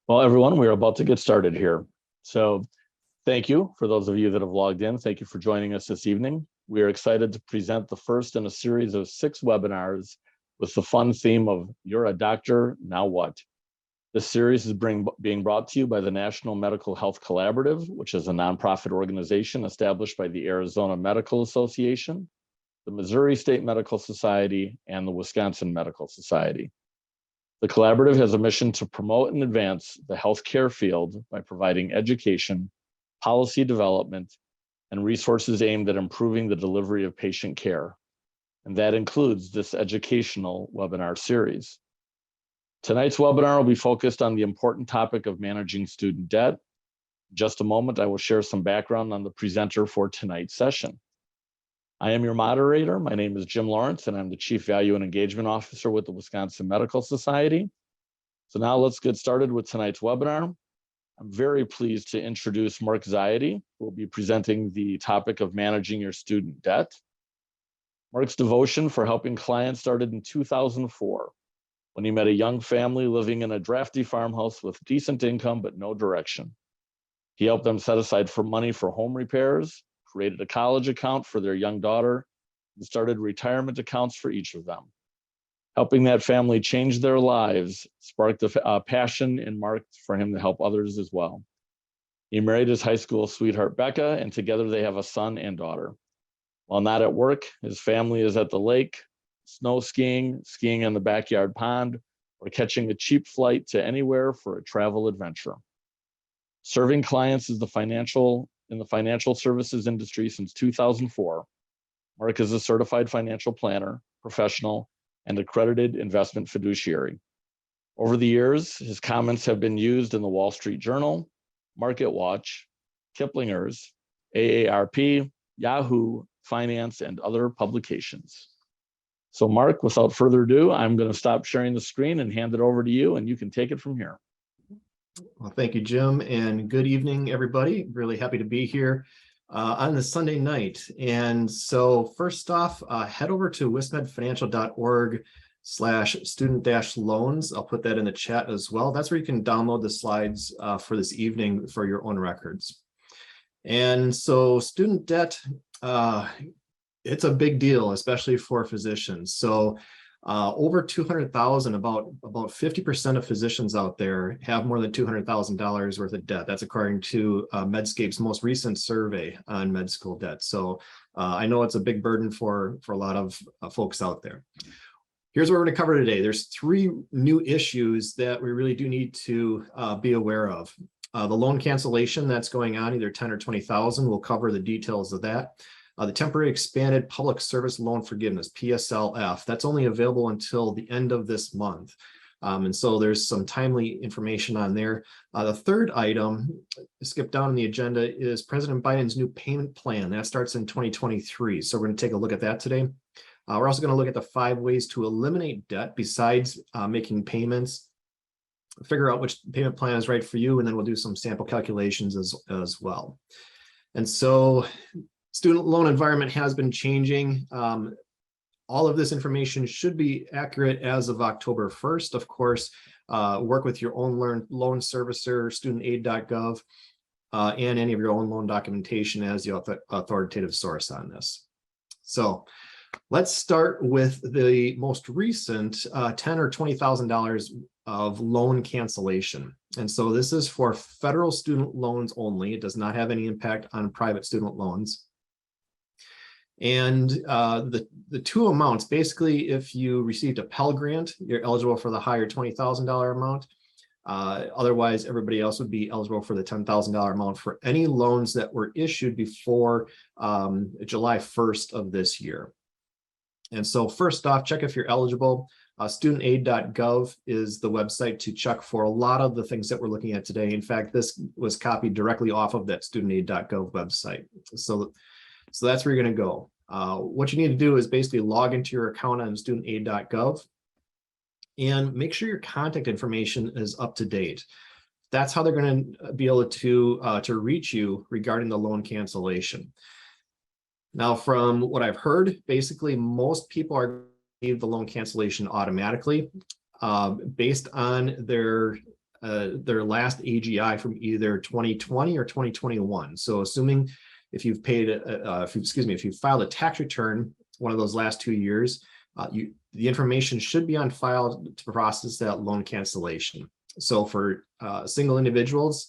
Well, everyone, we're about to get started here. So thank you for those of you that have logged in. Thank you for joining us this evening. We are excited to present the first in a series of 6 webinars with the fun theme of You're a Doctor, Now What? This series is being brought to you by the National Medical Health Collaborative, which is a nonprofit organization established by the Arizona Medical Association, the Missouri State Medical Society, and the Wisconsin Medical Society. The collaborative has a mission to promote and advance the healthcare field by providing education, policy development, and resources aimed at improving the delivery of patient care. And that includes this educational webinar series. Tonight's webinar will be focused on the important topic of managing student debt. In just a moment, I will share some background on the presenter for tonight's session. I am your moderator. My name is Jim Lawrence, and I'm the Chief Value and Engagement Officer with the Wisconsin Medical Society. So now let's get started with tonight's webinar. I'm very pleased to introduce Mark Ziety, who will be presenting the topic of managing your student debt. Mark's devotion for helping clients started in 2004, when he met a young family living in a drafty farmhouse with decent income but no direction. He helped them set aside money for home repairs, created a college account for their young daughter, and started retirement accounts for each of them. Helping that family change their lives sparked a passion in Mark for him to help others as well. He married his high school sweetheart, Becca, and together they have a son and daughter. While not at work, his family is at the lake, snow skiing, skiing in the backyard pond, or catching a cheap flight to anywhere for a travel adventure. Serving clients in the financial services industry since 2004, Mark is a certified financial planner, professional, and accredited investment fiduciary. Over the years, his comments have been used in the Wall Street Journal, Market Watch, Kiplinger's, AARP, Yahoo, Finance, and other publications. So Mark, without further ado, I'm going to stop sharing the screen and hand it over to you, and you can take it from here. Well, thank you, Jim, and good evening, everybody. Really happy to be here on the Sunday night. And so first off, head over to wismedfinancial.org/student-loans. I'll put that in the chat as well. That's where you can download the slides for this evening for your own records. And so student debt, it's a big deal, especially for physicians. So over 200,000, about 50% of physicians out there have more than $200,000 worth of debt. That's according to Medscape's most recent survey on med school debt. So I know it's a big burden for a lot of folks out there. Here's what we're going to cover today. There's 3 new issues that we really do need to be aware of. The loan cancellation that's going on, either 10 or 20,000. We'll cover the details of that. The temporary expanded public service loan forgiveness, PSLF, that's only available until the end of this month. And so there's some timely information on there. The third item, skip down on the agenda, is President Biden's new payment plan. That starts in 2023. So we're going to take a look at that today. We're also going to look at the 5 ways to eliminate debt besides making payments, figure out which payment plan is right for you, and then we'll do some sample calculations as well. And so student loan environment has been changing. All of this information should be accurate as of October 1st. Of course, work with your own loan servicer, studentaid.gov, and any of your own loan documentation as the authoritative source on this. So let's start with the most recent $10,000 or $20,000 of loan cancellation. And so this is for federal student loans only. It does not have any impact on private student loans. And the 2 amounts, basically, if you received a Pell Grant, you're eligible for the higher $20,000 amount. Otherwise, everybody else would be eligible for the $10,000 amount for any loans that were issued before July 1st of this year. And so first off, check if you're eligible. Studentaid.gov is the website to check for a lot of the things that we're looking at today. In fact, this was copied directly off of that studentaid.gov website. So that's where you're going to go. What you need to do is basically log into your account on studentaid.gov and make sure your contact information is up to date. That's how they're going to be able to reach you regarding the loan cancellation. Now, from what I've heard, basically most people are going to receive the loan cancellation automatically based on their their last AGI from either 2020 or 2021. So assuming if you've paid, if you filed a tax return one of those last 2 years, the information should be on file to process that loan cancellation. So for single individuals,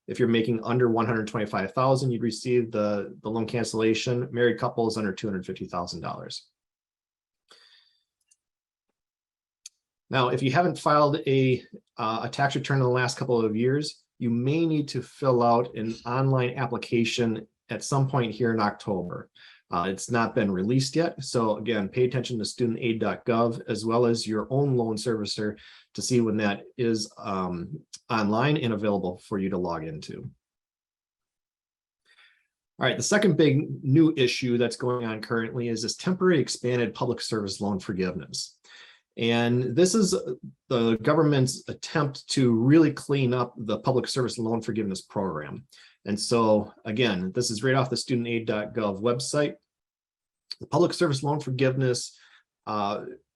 if you're making under 125,000, you'd receive the loan cancellation. Married couples under $250,000. Now, if you haven't filed a tax return in the last couple of years, you may need to fill out an online application at some point here in October. It's not been released yet. So again, pay attention to studentaid.gov as well as your own loan servicer to see when that is online and available for you to log into. All right, the second big new issue that's going on currently is this temporary expanded public service loan forgiveness. And this is the government's attempt to really clean up the public service loan forgiveness program. And so again, this is right off the studentaid.gov website. The public service loan forgiveness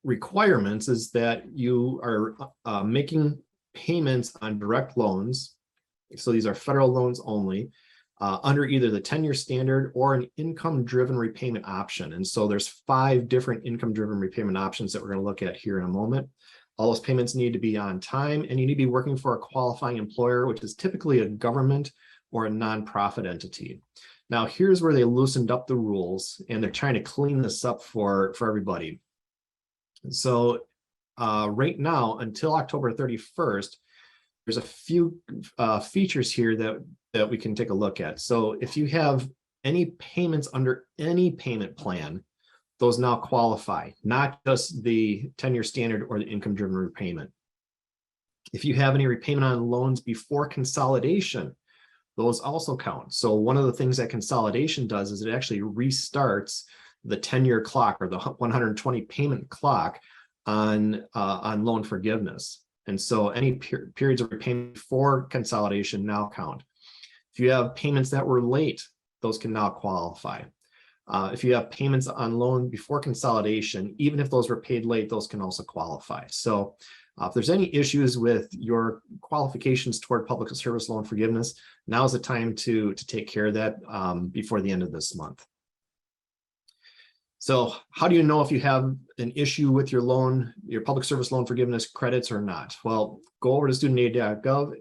requirements is that you are making payments on direct loans. So these are federal loans only under either the 10-year standard or an income-driven repayment option. And so there's 5 different income-driven repayment options that we're going to look at here in a moment. All those payments need to be on time, and you need to be working for a qualifying employer, which is typically a government or a nonprofit entity. Now, here's where they loosened up the rules, and they're trying to clean this up for everybody. So right now, until October 31st, there's a few features here that we can take a look at. So if you have any payments under any payment plan, those now qualify, not just the 10-year standard or the income-driven repayment. If you have any repayment on loans before consolidation, those also count. So one of the things that consolidation does is it actually restarts the 10-year clock or the 120 payment clock on loan forgiveness. And so any periods of repayment before consolidation now count. If you have payments that were late, those can now qualify. If you have payments on loan before consolidation, even if those were paid late, those can also qualify. So if there's any issues with your qualifications toward public service loan forgiveness, now is the time to take care of that before the end of this month. So how do you know if you have an issue with your loan, your public service loan forgiveness credits or not? Well, go over to studentaid.gov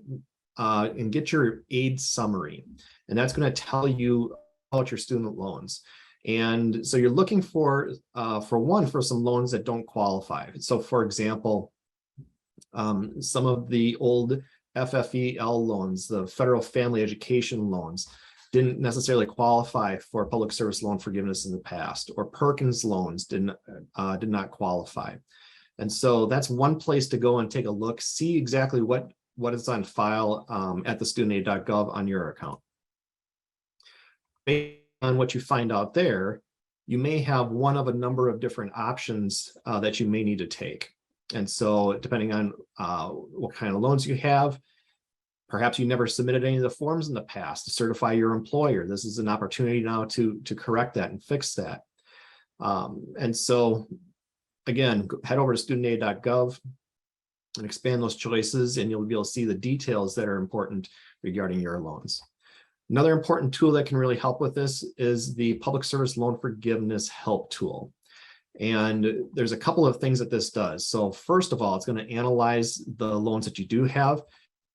and get your aid summary. And that's going to tell you about your student loans. And so you're looking for some loans that don't qualify. So for example, some of the old FFEL loans, the federal family education loans, didn't necessarily qualify for public service loan forgiveness in the past, or Perkins loans did not qualify. And so that's one place to go and take a look, see exactly what is on file at the studentaid.gov on your account. Based on what you find out there, you may have one of a number of different options that you may need to take. And so depending on what kind of loans you have, perhaps you never submitted any of the forms in the past to certify your employer. This is an opportunity now to correct that and fix that. And so again, head over to studentaid.gov and expand those choices, and you'll be able to see the details that are important regarding your loans. Another important tool that can really help with this is the Public Service Loan Forgiveness Help Tool. And there's a couple of things that this does. So first of all, it's going to analyze the loans that you do have,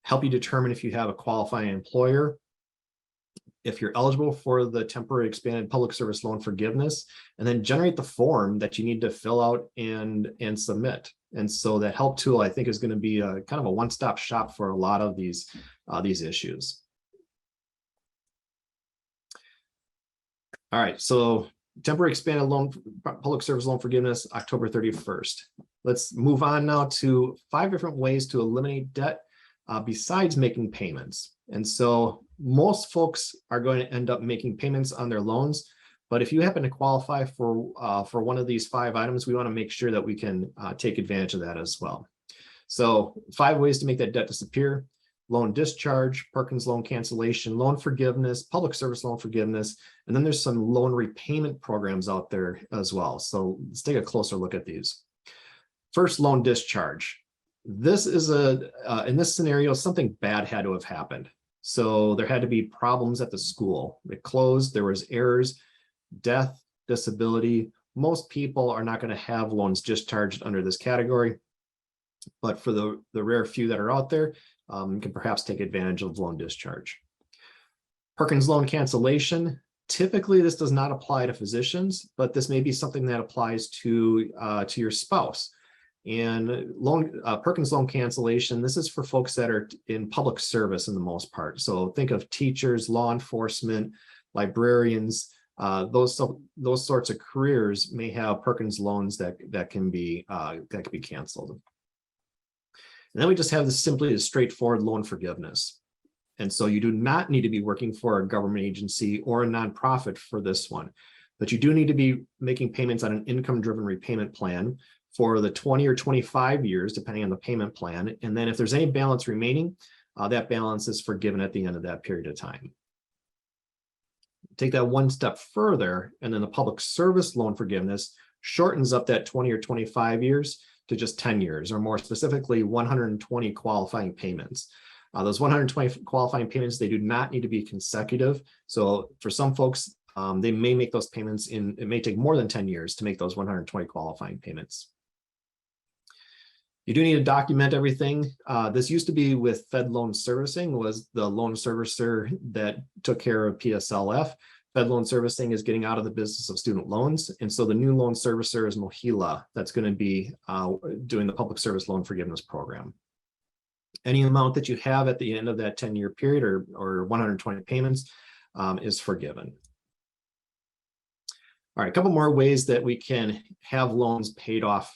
help you determine if you have a qualifying employer, if you're eligible for the temporary expanded public service loan forgiveness, and then generate the form that you need to fill out and submit. And so that help tool, I think, is going to be a kind of a one-stop shop for a lot of these issues. All right, so temporary expanded loan public service loan forgiveness, October 31st. Let's move on now to 5 different ways to eliminate debt besides making payments. And so most folks are going to end up making payments on their loans, but if you happen to qualify for one of these 5 items, we want to make sure that we can take advantage of that as well. So 5 ways to make that debt disappear: loan discharge, Perkins loan cancellation, loan forgiveness, public service loan forgiveness, and then there's some loan repayment programs out there as well. So let's take a closer look at these. First, loan discharge. This is in this scenario, something bad had to have happened. So there had to be problems at the school. It closed, there was errors, death, disability. Most people are not going to have loans discharged under this category, but for the rare few that are out there, you can perhaps take advantage of loan discharge. Perkins loan cancellation. Typically, this does not apply to physicians, but this may be something that applies to your spouse. And Perkins loan cancellation, this is for folks that are in public service in the most part. So think of teachers, law enforcement, librarians, those sorts of careers may have Perkins loans that can be canceled. And then we just have simply a straightforward loan forgiveness. And so you do not need to be working for a government agency or a nonprofit for this one, but you do need to be making payments on an income-driven repayment plan for the 20 or 25 years, depending on the payment plan. And then if there's any balance remaining, that balance is forgiven at the end of that period of time. Take that one step further, and then the public service loan forgiveness shortens up that 20 or 25 years to just 10 years, or more specifically, 120 qualifying payments. Those 120 qualifying payments, they do not need to be consecutive. So for some folks, they may make those payments it may take more than 10 years to make those 120 qualifying payments. You do need to document everything. This used to be with Fed Loan Servicing, was the loan servicer that took care of PSLF. Fed Loan Servicing is getting out of the business of student loans. And so the new loan servicer is Mohila, that's going to be doing the public service loan forgiveness program. Any amount that you have at the end of that 10-year period or 120 payments is forgiven. All right, a couple more ways that we can have loans paid off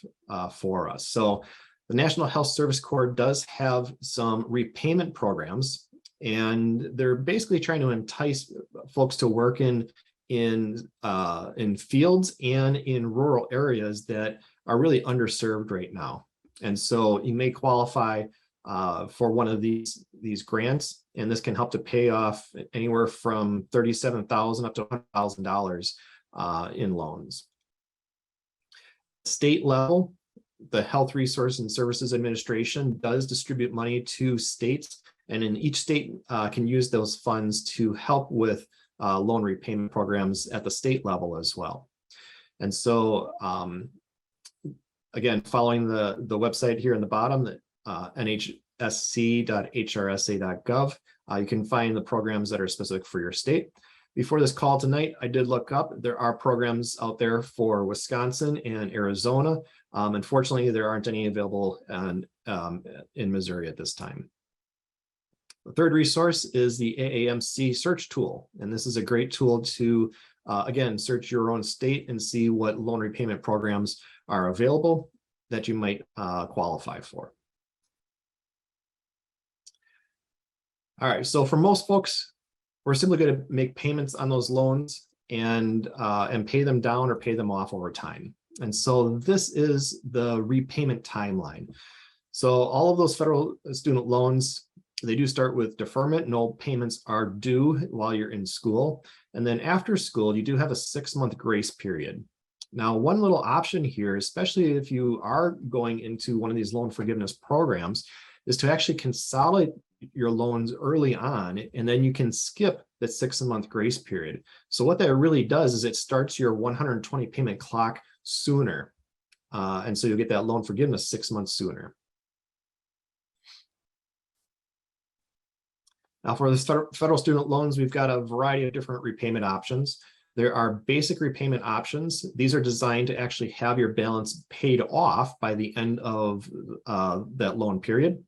for us. So the National Health Service Corps does have some repayment programs, and they're basically trying to entice folks to work in fields and in rural areas that are really underserved right now. And so you may qualify for one of these grants, and this can help to pay off anywhere from $37,000 up to $100,000 in loans. State level, the Health Resources and Services Administration does distribute money to states, and in each state can use those funds to help with loan repayment programs at the state level as well. And so again, following the website here in the bottom, that NHSC.HRSA.gov, you can find the programs that are specific for your state. Before this call tonight, I did look up, there are programs out there for Wisconsin and Arizona. Unfortunately, there aren't any available in Missouri at this time. The third resource is the AAMC search tool. And this is a great tool to, again, search your own state and see what loan repayment programs are available that you might qualify for. All right, so for most folks, we're simply going to make payments on those loans and pay them down or pay them off over time. And so this is the repayment timeline. So all of those federal student loans, they do start with deferment. No payments are due while you're in school. And then after school, you do have a 6-month grace period. Now, one little option here, especially if you are going into one of these loan forgiveness programs, is to actually consolidate your loans early on, and then you can skip that 6-month grace period. So what that really does is it starts your 120 payment clock sooner. And so you'll get that loan forgiveness 6 months sooner. Now for the federal student loans, we've got a variety of different repayment options. There are basic repayment options. These are designed to actually have your balance paid off by the end of that loan period.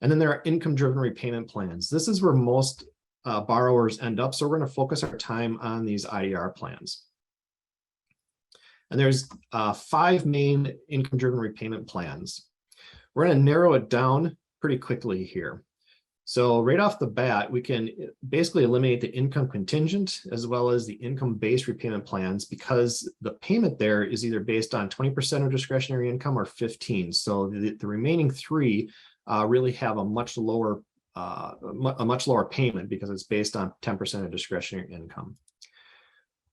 And then there are income-driven repayment plans. This is where most borrowers end up. So we're going to focus our time on these IDR plans. And there's 5 main income-driven repayment plans. We're going to narrow it down pretty quickly here. So right off the bat, we can basically eliminate the income contingent as well as the income-based repayment plans, because the payment there is either based on 20% of discretionary income or 15%. So the remaining 3 really have a much lower payment because it's based on 10% of discretionary income.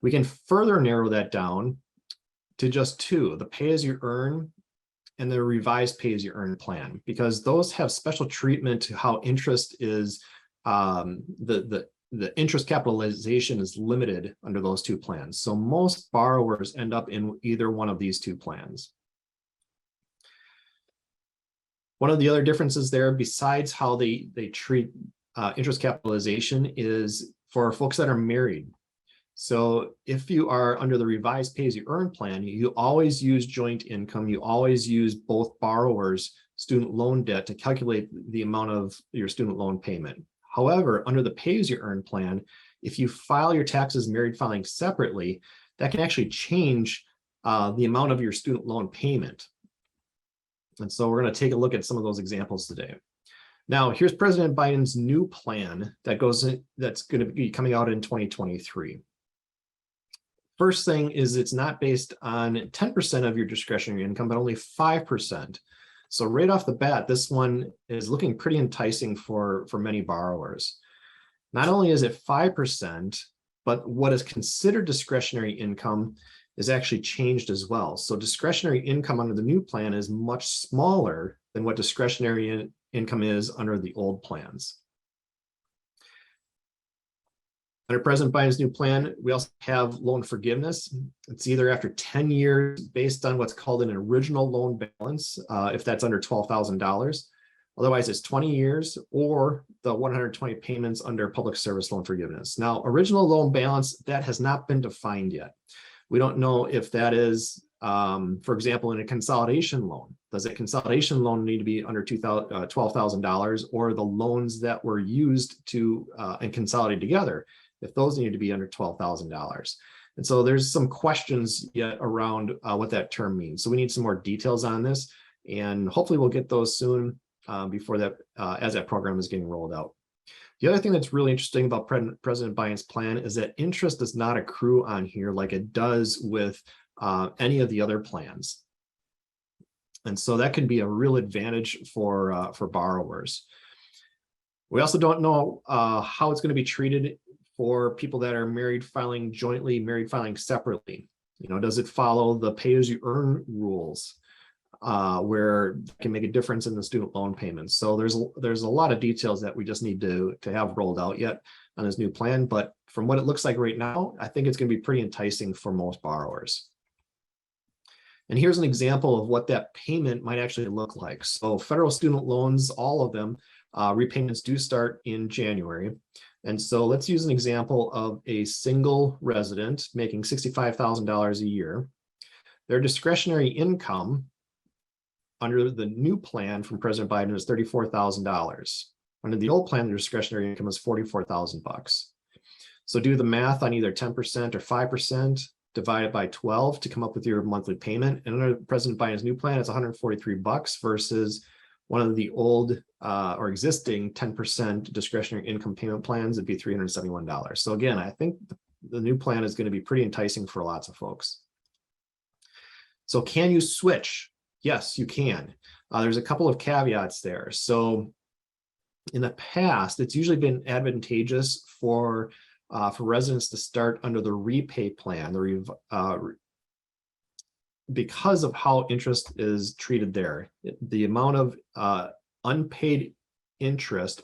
We can further narrow that down to just 2, the pay as you earn and the revised pay-as-you-earn plan, because those have special treatment to how interest is, the interest capitalization is limited under those two plans. So most borrowers end up in either one of these two plans. One of the other differences there, besides how they treat interest capitalization, is for folks that are married. So if you are under the revised pay-as-you-earn plan, you always use joint income. You always use both borrowers' student loan debt to calculate the amount of your student loan payment. However, under the pay-as-you-earn plan, if you file your taxes married filing separately, that can actually change the amount of your student loan payment. And so we're going to take a look at some of those examples today. Now, here's President Biden's new plan that's going to be coming out in 2023. First thing is it's not based on 10% of your discretionary income, but only 5%. So right off the bat, this one is looking pretty enticing for many borrowers. Not only is it 5%, but what is considered discretionary income is actually changed as well. So discretionary income under the new plan is much smaller than what discretionary income is under the old plans. Under President Biden's new plan, we also have loan forgiveness. It's either after 10 years based on what's called an original loan balance, if that's under $12,000. Otherwise, it's 20 years or the 120 payments under public service loan forgiveness. Now, original loan balance, that has not been defined yet. We don't know if that is, for example, in a consolidation loan. Does a consolidation loan need to be under $12,000, or the loans that were used to and consolidated together, if those need to be under $12,000? And so there's some questions yet around what that term means. So we need some more details on this, and hopefully we'll get those soon before that, as that program is getting rolled out. The other thing that's really interesting about President Biden's plan is that interest does not accrue on here like it does with any of the other plans. And so that can be a real advantage for borrowers. We also don't know how it's going to be treated for people that are married filing jointly, married filing separately. You know, does it follow the pay-as-you-earn rules where it can make a difference in the student loan payments? So there's a lot of details that we just need to have rolled out yet on this new plan. But from what it looks like right now, I think it's going to be pretty enticing for most borrowers. And here's an example of what that payment might actually look like. So federal student loans, all of them, repayments do start in January. And so let's use an example of a single resident making $65,000 a year. Their discretionary income under the new plan from President Biden is $34,000. Under the old plan, the discretionary income is $44,000. So do the math on either 10% or 5%, divided by 12 to come up with your monthly payment. And under President Biden's new plan, it's $143 versus one of the old or existing 10% discretionary income payment plans would be $371. So again, I think the new plan is going to be pretty enticing for lots of folks. So can you switch? Yes, you can. There's a couple of caveats there. So in the past, it's usually been advantageous for residents to start under the repay plan, because of how interest is treated there. The amount of unpaid interest,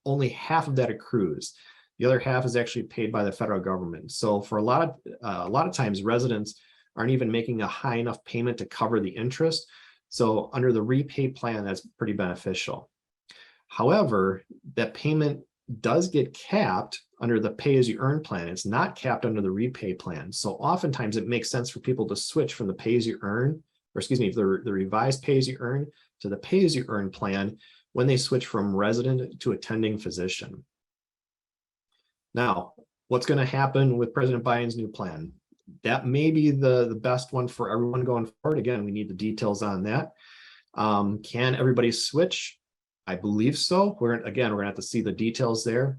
only half of that accrues. The other half is actually paid by the federal government. So for a lot of times, residents aren't even making a high enough payment to cover the interest. So under the repay plan, that's pretty beneficial. However, that payment does get capped under the pay-as-you-earn plan. It's not capped under the repay plan. So oftentimes it makes sense for people to switch from the pay-as-you-earn, or excuse me, the revised pay-as-you-earn to the pay-as-you-earn plan when they switch from resident to attending physician. Now, what's going to happen with President Biden's new plan? That may be the best one for everyone going forward. Again, we need the details on that. Can everybody switch? I believe so. We're going to have to see the details there.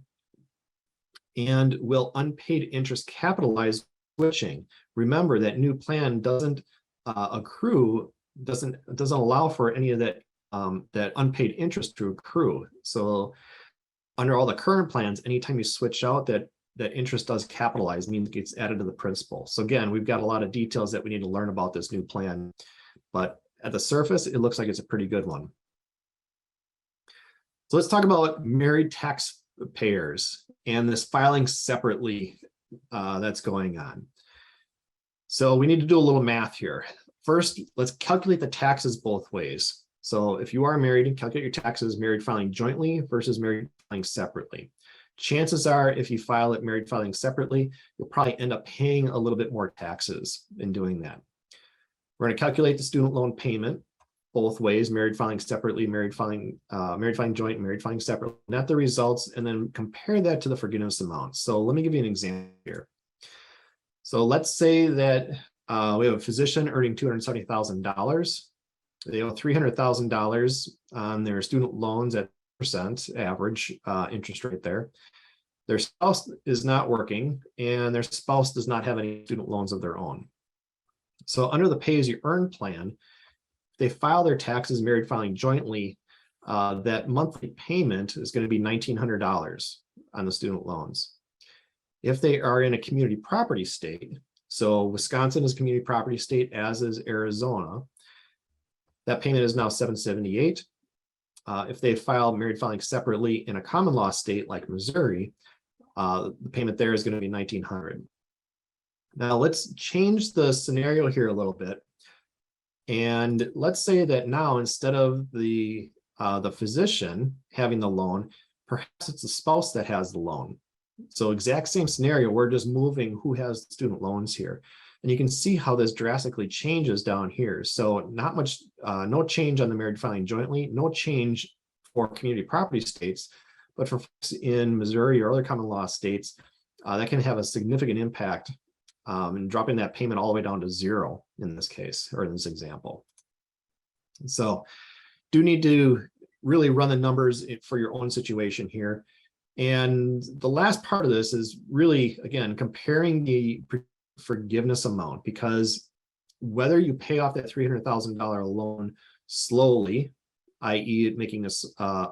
And will unpaid interest capitalize switching? Remember that new plan doesn't accrue, doesn't allow for any of that that unpaid interest to accrue. So under all the current plans, anytime you switch out, that interest does capitalize, means it gets added to the principal. So again, we've got a lot of details that we need to learn about this new plan. But at the surface, it looks like it's a pretty good one. So let's talk about married taxpayers and this filing separately that's going on. So we need to do a little math here. First, let's calculate the taxes both ways. So if you are married, calculate your taxes married filing jointly versus married filing separately. Chances are, if you file it married filing separately, you'll probably end up paying a little bit more taxes in doing that. We're going to calculate the student loan payment both ways, married filing separately, married filing joint, married filing separately, net the results, and then compare that to the forgiveness amount. So let me give you an example here. So let's say that we have a physician earning $270,000. They owe $300,000 on their student loans at percent average interest rate there. Their spouse is not working, and their spouse does not have any student loans of their own. So under the pay-as-you-earn plan, if they file their taxes married filing jointly, that monthly payment is going to be $1,900 on the student loans. If they are in a community property state, so Wisconsin is a community property state, as is Arizona, that payment is now $778. If they file married filing separately in a common law state like Missouri, the payment there is going to be $1,900. Now let's change the scenario here a little bit. And let's say that now, instead of the physician having the loan, perhaps it's the spouse that has the loan. So exact same scenario, we're just moving who has student loans here. And you can see how this drastically changes down here. So not much, no change on the married filing jointly, no change for community property states, but for folks in Missouri or other common law states, that can have a significant impact in dropping that payment all the way down to zero in this case, or in this example. So do need to really run the numbers for your own situation here. And the last part of this is really, again, comparing the forgiveness amount, because whether you pay off that $300,000 loan slowly, i.e. making a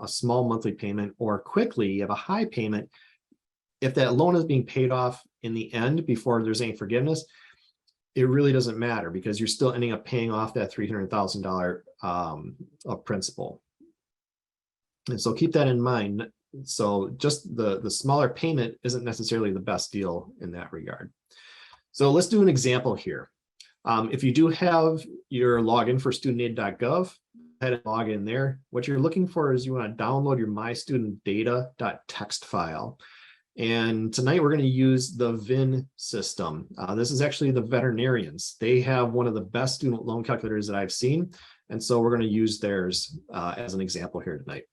small monthly payment, or quickly, you have a high payment, if that loan is being paid off in the end before there's any forgiveness, it really doesn't matter, because you're still ending up paying off that $300,000 of principal. And so keep that in mind. So just the smaller payment isn't necessarily the best deal in that regard. So let's do an example here. If you do have your login for studentaid.gov, go ahead and log in there. What you're looking for is you want to download your mystudentdata.txt file. And tonight we're going to use the VIN system. This is actually the veterinarians. They have one of the best student loan calculators that I've seen. And so we're going to use theirs as an example here tonight.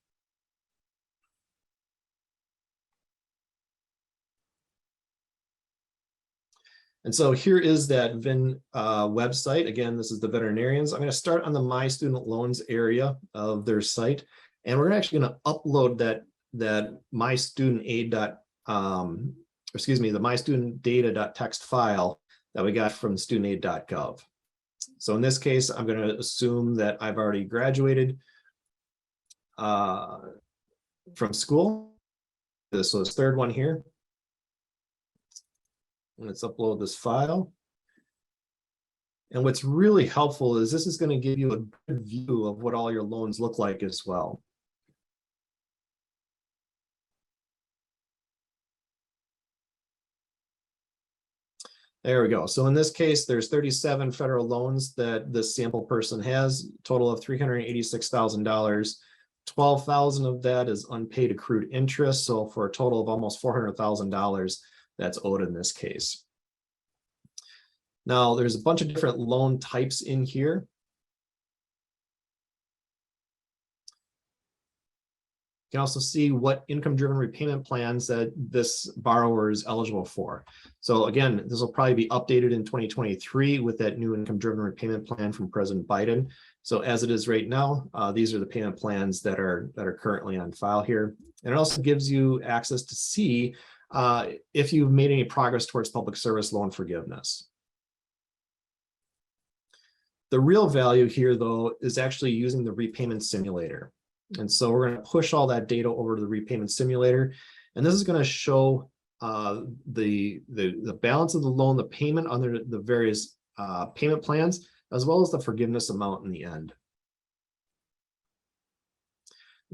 And so here is that VIN website. Again, this is the veterinarians. I'm going to start on the My Student Loans area of their site. And we're actually going to upload the mystudentdata.txt file that we got from studentaid.gov. So in this case, I'm going to assume that I've already graduated from school. So this third one here. Let's upload this file. And what's really helpful is this is going to give you a good view of what all your loans look like as well. There we go. So in this case, there's 37 federal loans that this sample person has, total of $386,000. 12,000 of that is unpaid accrued interest. So for a total of almost $400,000 that's owed in this case. Now there's a bunch of different loan types in here. You can also see what income-driven repayment plans that this borrower is eligible for. So again, this will probably be updated in 2023 with that new income-driven repayment plan from President Biden. So as it is right now, these are the payment plans that are currently on file here. And it also gives you access to see if you've made any progress towards public service loan forgiveness. The real value here, though, is actually using the repayment simulator. And so we're going to push all that data over to the repayment simulator. And this is going to show the balance of the loan, the payment under the various payment plans, as well as the forgiveness amount in the end.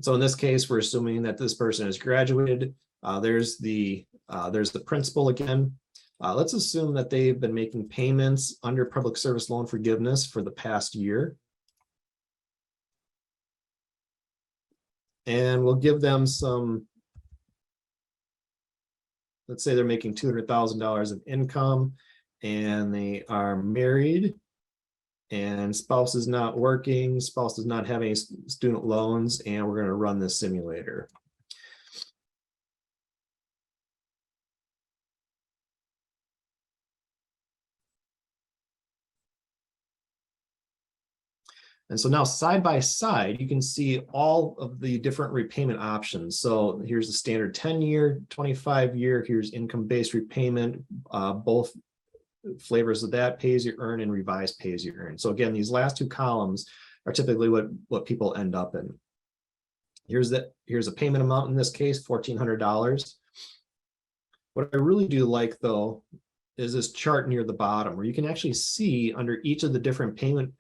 So in this case, we're assuming that this person has graduated. There's the principal again. Let's assume that they've been making payments under public service loan forgiveness for the past year. And we'll give them some, let's say they're making $200,000 of income and they are married and spouse is not working, spouse does not have any student loans, and we're going to run this simulator. And so now side by side, you can see all of the different repayment options. So here's the standard 10-year, 25-year, here's income-based repayment, both flavors of that, pay as you earn and revised pay as you earn. So again, these last two columns are typically what people end up in. Here's a payment amount in this case, $1,400. What I really do like though is this chart near the bottom where you can actually see under each of the different payment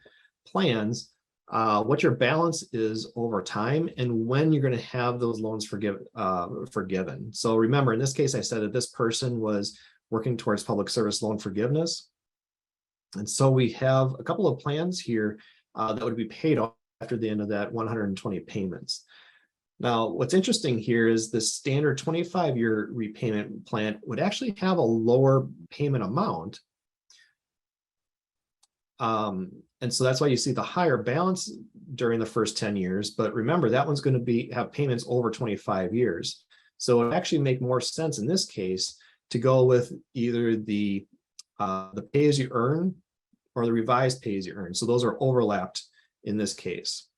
plans what your balance is over time and when you're going to have those loans forgiven. So remember, in this case, I said that this person was working towards public service loan forgiveness. And so we have a couple of plans here that would be paid off after the end of that 120 payments. Now, what's interesting here is the standard 25-year repayment plan would actually have a lower payment amount. And so that's why you see the higher balance during the first 10 years. But remember, that one's going to have payments over 25 years. So it would actually make more sense in this case to go with either the pay as you earn or the revised pay as you earn. So those are overlapped in this case,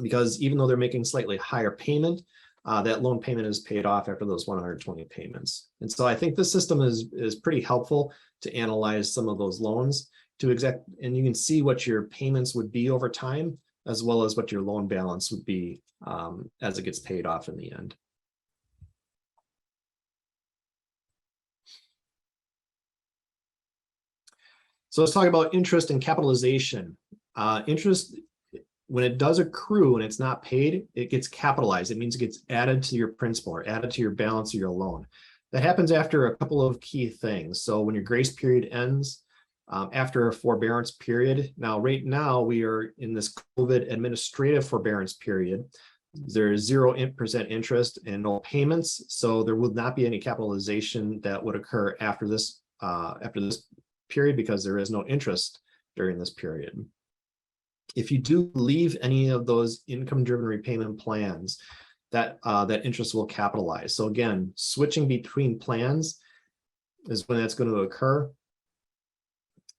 because even though they're making slightly higher payment, that loan payment is paid off after those 120 payments. And so I think this system is pretty helpful to analyze some of those loans and you can see what your payments would be over time, as well as what your loan balance would be as it gets paid off in the end. So let's talk about interest and capitalization. Interest, when it does accrue and it's not paid, it gets capitalized. It means it gets added to your principal or added to your balance of your loan. That happens after a couple of key things. So when your grace period ends, after a forbearance period. Now, right now, we are in this COVID administrative forbearance period. There is 0% interest and no payments. So there will not be any capitalization that would occur after this period because there is no interest during this period. If you do leave any of those income-driven repayment plans, that interest will capitalize. So again, switching between plans is when that's going to occur.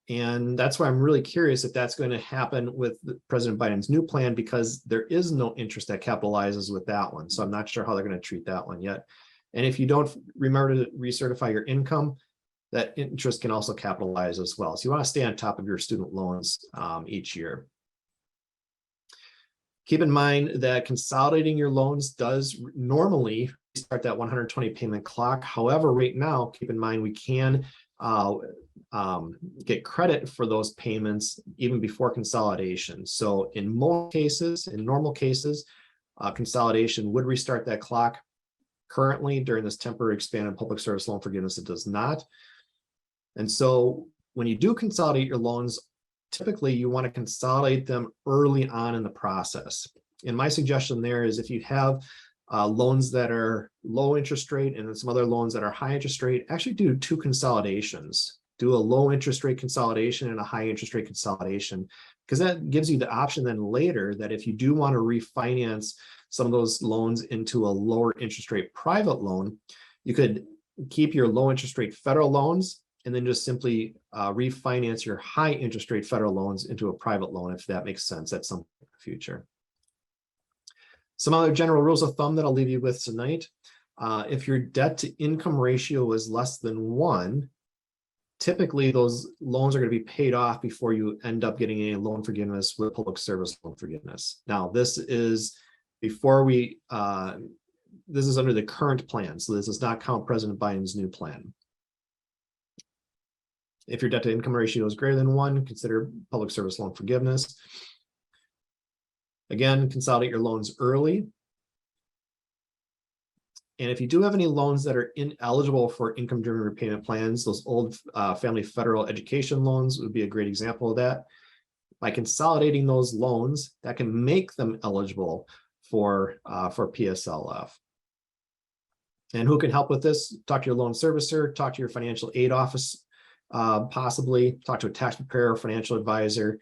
And that's why I'm really curious if that's going to happen with President Biden's new plan, because there is no interest that capitalizes with that one. So I'm not sure how they're going to treat that one yet. And if you don't remember to recertify your income, that interest can also capitalize as well. So you want to stay on top of your student loans each year. Keep in mind that consolidating your loans does normally start that 120 payment clock. However, right now, keep in mind we can get credit for those payments even before consolidation. So in most cases, in normal cases, consolidation would restart that clock. Currently, during this temporary expanded public service loan forgiveness, it does not. And so when you do consolidate your loans, typically you want to consolidate them early on in the process. And my suggestion there is if you have loans that are low interest rate and then some other loans that are high interest rate, actually do two consolidations. Do a low interest rate consolidation and a high interest rate consolidation, because that gives you the option then later that if you do want to refinance some of those loans into a lower interest rate private loan, you could keep your low interest rate federal loans and then just simply refinance your high interest rate federal loans into a private loan, if that makes sense at some point in the future. Some other general rules of thumb that I'll leave you with tonight. If your debt to income ratio is less than 1, typically those loans are going to be paid off before you end up getting any loan forgiveness with public service loan forgiveness. Now, this is before this is under the current plan. So this does not count President Biden's new plan. If your debt to income ratio is greater than 1, consider public service loan forgiveness. Again, consolidate your loans early. And if you do have any loans that are ineligible for income-driven repayment plans, those old family federal education loans would be a great example of that. By consolidating those loans, that can make them eligible for PSLF. And who can help with this? Talk to your loan servicer, talk to your financial aid office, possibly talk to a tax preparer, financial advisor.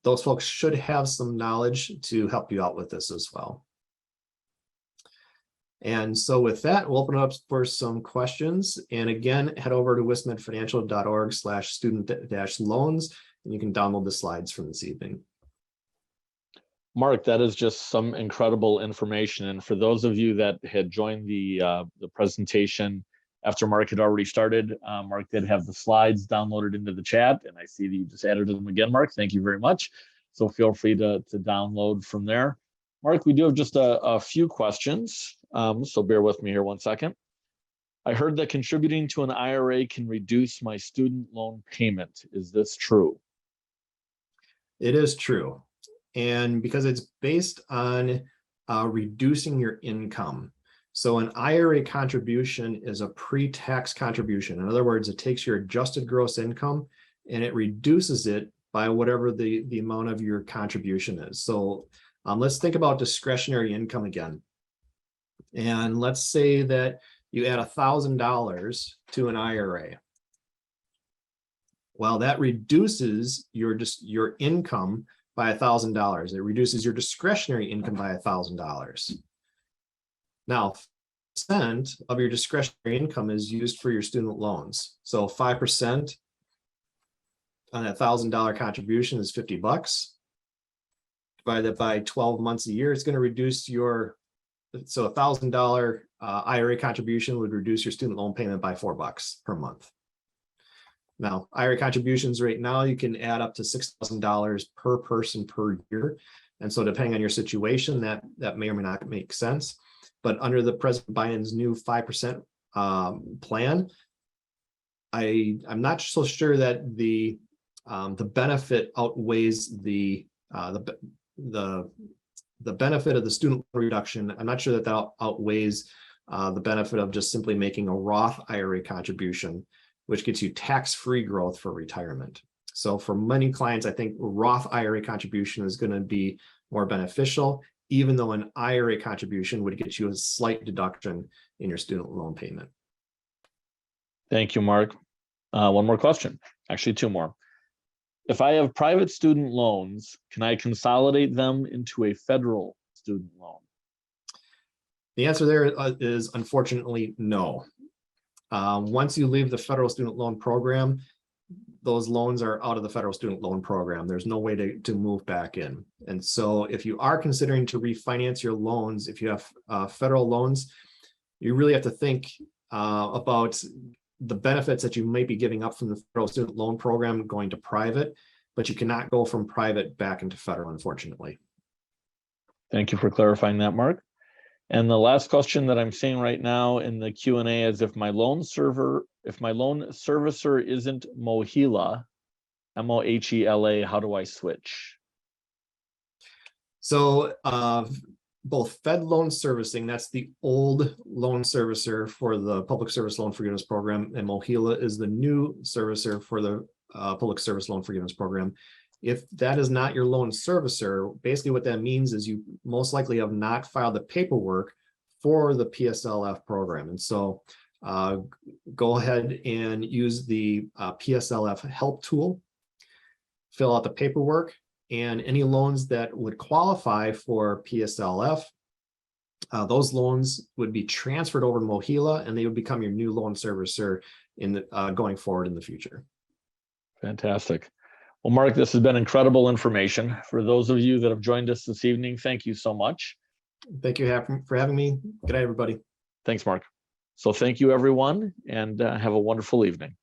Those folks should have some knowledge to help you out with this as well. And so with that, we'll open it up for some questions. And again, head over to wismedfinancial.org/student-loans, and you can download the slides from this evening. Mark, that is just some incredible information. And for those of you that had joined the presentation after Mark had already started, Mark did have the slides downloaded into the chat, and I see that you just added them again, Mark. Thank you very much. So feel free to download from there. Mark, we do have just a few questions, so bear with me here one second. I heard that contributing to an IRA can reduce my student loan payment. Is this true? It is true. And because it's based on reducing your income. So an IRA contribution is a pre-tax contribution. In other words, it takes your adjusted gross income and it reduces it by whatever the amount of your contribution is. So let's think about discretionary income again. And let's say that you add $1,000 to an IRA. Well, that reduces your income by $1,000. It reduces your discretionary income by $1,000. Now, 5% of your discretionary income is used for your student loans. So 5% on that $1,000 contribution is $50. Divided by 12 months a year, it's going to reduce your, so $1,000 IRA contribution would reduce your student loan payment by $4 per month. Now, IRA contributions right now, you can add up to $6,000 per person per year. And so depending on your situation, that may or may not make sense. But under the President Biden's new 5% plan, I'm not so sure that the benefit outweighs the benefit of the student reduction. I'm not sure that outweighs the benefit of just simply making a Roth IRA contribution, which gets you tax-free growth for retirement. So for many clients, I think Roth IRA contribution is going to be more beneficial, even though an IRA contribution would get you a slight deduction in your student loan payment. Thank you, Mark. One more question, actually two more. If I have private student loans, can I consolidate them into a federal student loan? The answer there is unfortunately no. Once you leave the federal student loan program, those loans are out of the federal student loan program. There's no way to move back in. And so if you are considering to refinance your loans, if you have federal loans, you really have to think about the benefits that you might be giving up from the federal student loan program going to private, but you cannot go from private back into federal, unfortunately. Thank you for clarifying that, Mark. And the last question that I'm seeing right now in the Q&A is if my loan servicer isn't MOHELA, MOHELA, how do I switch? So both Fed loan servicing, that's the old loan servicer for the Public Service Loan Forgiveness Program, and MOHELA is the new servicer for the Public Service Loan Forgiveness Program. If that is not your loan servicer, basically what that means is you most likely have not filed the paperwork for the PSLF program. And so go ahead and use the PSLF help tool, fill out the paperwork, and any loans that would qualify for PSLF, those loans would be transferred over to MOHELA and they would become your new loan servicer in the, going forward in the future. Fantastic. Well, Mark, this has been incredible information. For those of you that have joined us this evening, thank you so much. Thank you for having me. Good night, everybody. Thanks, Mark. So thank you, everyone, and have a wonderful evening.